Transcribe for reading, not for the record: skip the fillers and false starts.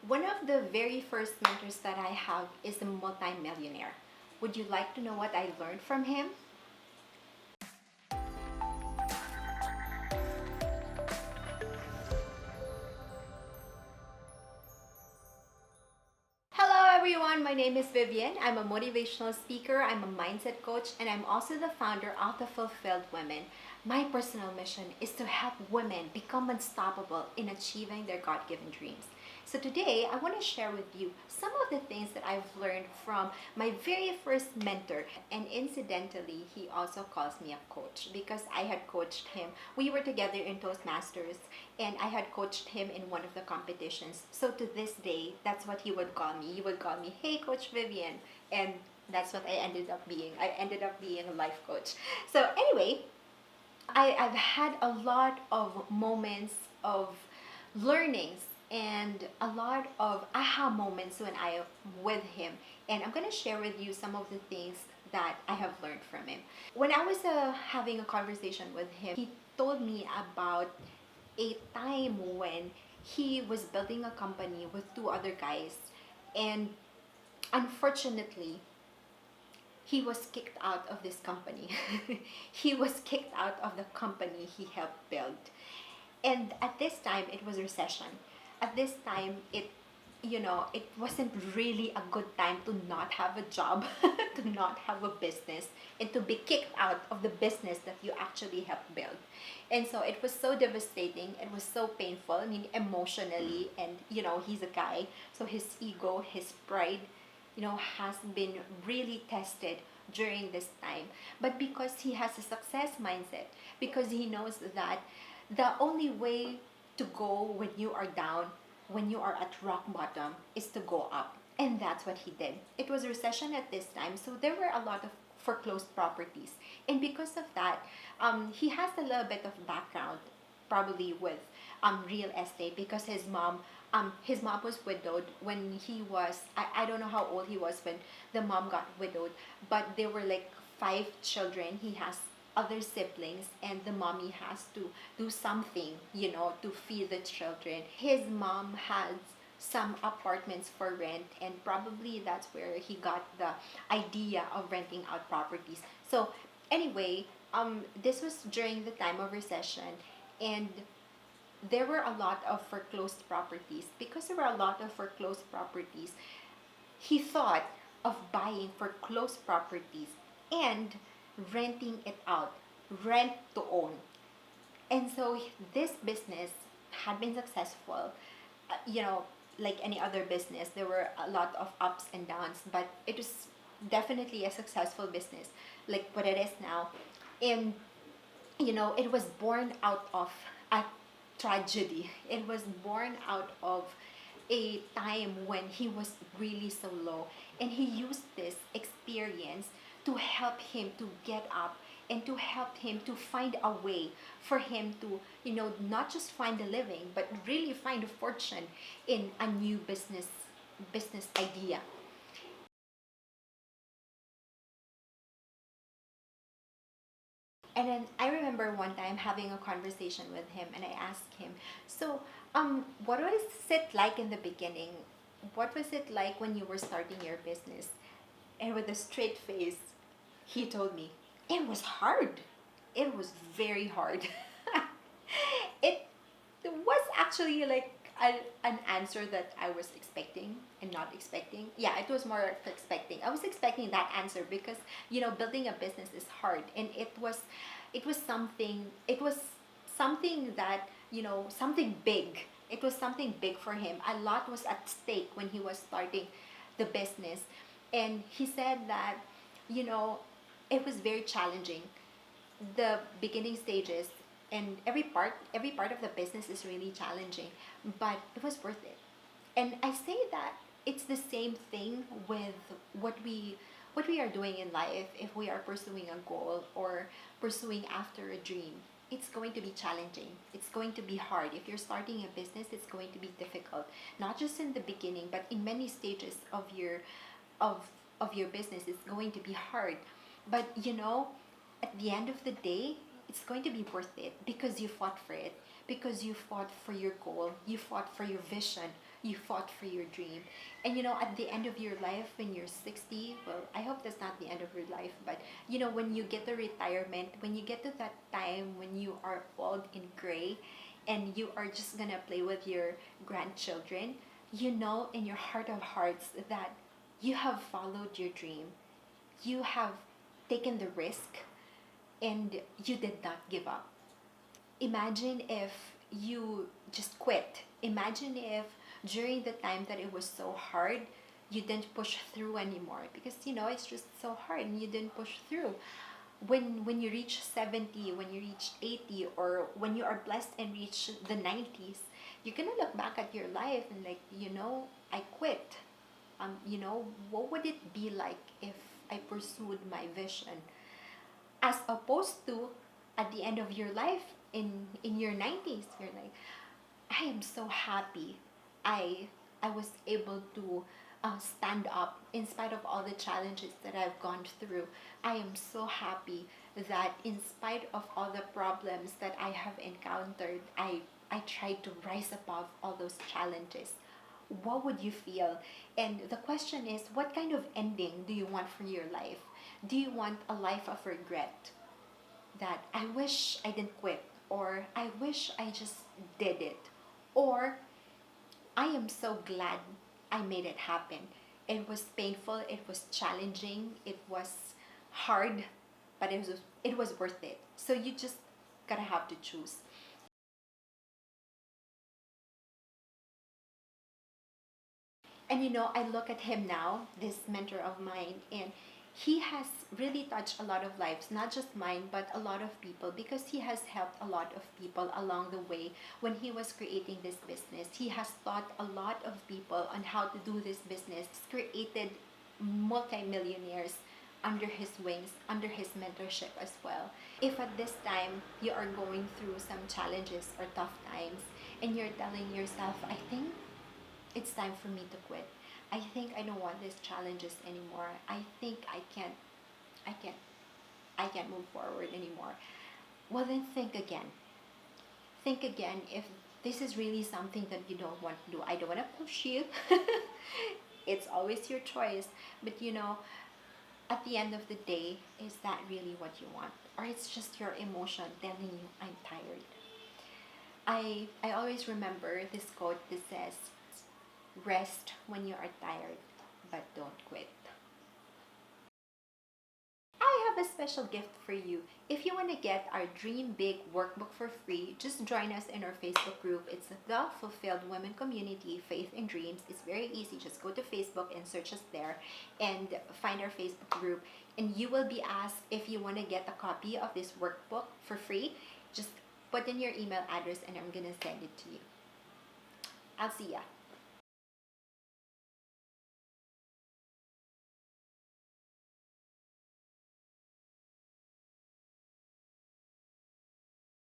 One of the very first mentors that I have is a multimillionaire. Would you like to know what I learned from him? Hello everyone, my name is Vivian. I'm a motivational speaker, I'm a mindset coach, and I'm also the founder of The Fulfilled Women. My personal mission is to help women become unstoppable in achieving their God-given dreams. So today, I want to share with you some of the things that I've learned from my very first mentor. And incidentally, he also calls me a coach because I had coached him. We were together in Toastmasters and I had coached him in one of the competitions. So to this day, that's what he would call me. He would call me, "Hey, Coach Vivian." And that's what I ended up being. I ended up being a life coach. So anyway, I've had a lot of moments of learnings and a lot of aha moments when I am with him. And I'm going to share with you some of the things that I have learned from him. When I was having a conversation with him, he told me about a time when he was building a company with two other guys. And unfortunately, he was kicked out of this company. He was kicked out of the company he helped build. And at this time, it was recession. At this time, it wasn't really a good time to not have a job, to not have a business, and to be kicked out of the business that you actually helped build. And so it was so devastating. It was so painful. I mean, emotionally, and he's a guy, so his ego, his pride, has been really tested during this time. But because he has a success mindset, because he knows that the only way to go when you are down, when you are at rock bottom, is to go up. And that's what he did. It was recession at this time, so there were a lot of foreclosed properties. And because of that, he has a little bit of background, probably with real estate, because his mom was widowed when he was, I don't know how old he was when the mom got widowed, but there were like five children. He has other siblings, and the mommy has to do something, to feed the children. His mom has some apartments for rent, and probably that's where he got the idea of renting out properties. So anyway, this was during the time of recession, and there were a lot of foreclosed properties. Because there were a lot of foreclosed properties, he thought of buying foreclosed properties and renting it out, rent to own. And so this business had been successful. You know, like any other business, there were a lot of ups and downs, but it was definitely a successful business, like what it is now. And it was born out of a tragedy. It was born out of a time when he was really so low. And he used this experience to help him to get up and to help him to find a way for him to, not just find a living, but really find a fortune in a new business idea. And then I remember one time having a conversation with him, and I asked him, "So, what was it like in the beginning? What was it like when you were starting your business?" And with a straight face, he told me, "It was hard. It was very hard." It was actually like an answer that I was expecting and not expecting. Yeah, it was more of expecting. I was expecting that answer because building a business is hard, and it was something that something big. It was something big for him. A lot was at stake when he was starting the business, and he said that you know it was very challenging, the beginning stages, and every part of the business is really challenging, but it was worth it. And I say that it's the same thing with what we are doing in life. If we are pursuing a goal or pursuing after a dream, it's going to be challenging, it's going to be hard. If you're starting a business, it's going to be difficult, not just in the beginning, but in many stages of of your business. It's going to be hard, but at the end of the day, it's going to be worth it because you fought for it, because you fought for your goal, you fought for your vision, You fought for your dream. And at the end of your life, when you're 60, well, I hope that's not the end of your life, but when you get to retirement, when you get to that time when you are old and gray and you are just gonna play with your grandchildren, in your heart of hearts that you have followed your dream. You have taken the risk and you did not give up. Imagine if you just quit. Imagine if during the time that it was so hard, you didn't push through anymore because it's just so hard and you didn't push through. When you reach 70, when you reach 80, or when you are blessed and reach the 90s, you're gonna look back at your life and like, I quit. What would it be like if I pursued my vision? As opposed to at the end of your life, in your 90s, you're like, I am so happy. I was able to stand up in spite of all the challenges that I've gone through. I am so happy that in spite of all the problems that I have encountered, I tried to rise above all those challenges. What would you feel? And the question is, what kind of ending do you want for your life? Do you want a life of regret? That I wish I didn't quit, or I wish I just did it, or I am so glad I made it happen. It was painful, it was challenging, it was hard, but it was worth it. So you just gotta have to choose. And I look at him now, this mentor of mine, and he has really touched a lot of lives, not just mine, but a lot of people, because he has helped a lot of people along the way when he was creating this business. He has taught a lot of people on how to do this business, created multimillionaires under his wings, under his mentorship as well. If at this time you are going through some challenges or tough times and you're telling yourself, I think it's time for me to quit. I think I don't want these challenges anymore. I think I can't, I can't move forward anymore. Well, then think again. Think again if this is really something that you don't want to do. I don't want to push you. It's always your choice. But at the end of the day, is that really what you want? Or it's just your emotion telling you, I'm tired. I always remember this quote that says, rest when you are tired, but don't quit. I have a special gift for you. If you want to get our Dream Big workbook for free, just join us in our Facebook group. It's the Fulfilled Women Community, Faith and Dreams. It's very easy. Just go to Facebook and search us there and find our Facebook group. And you will be asked if you want to get a copy of this workbook for free. Just put in your email address and I'm going to send it to you. I'll see ya.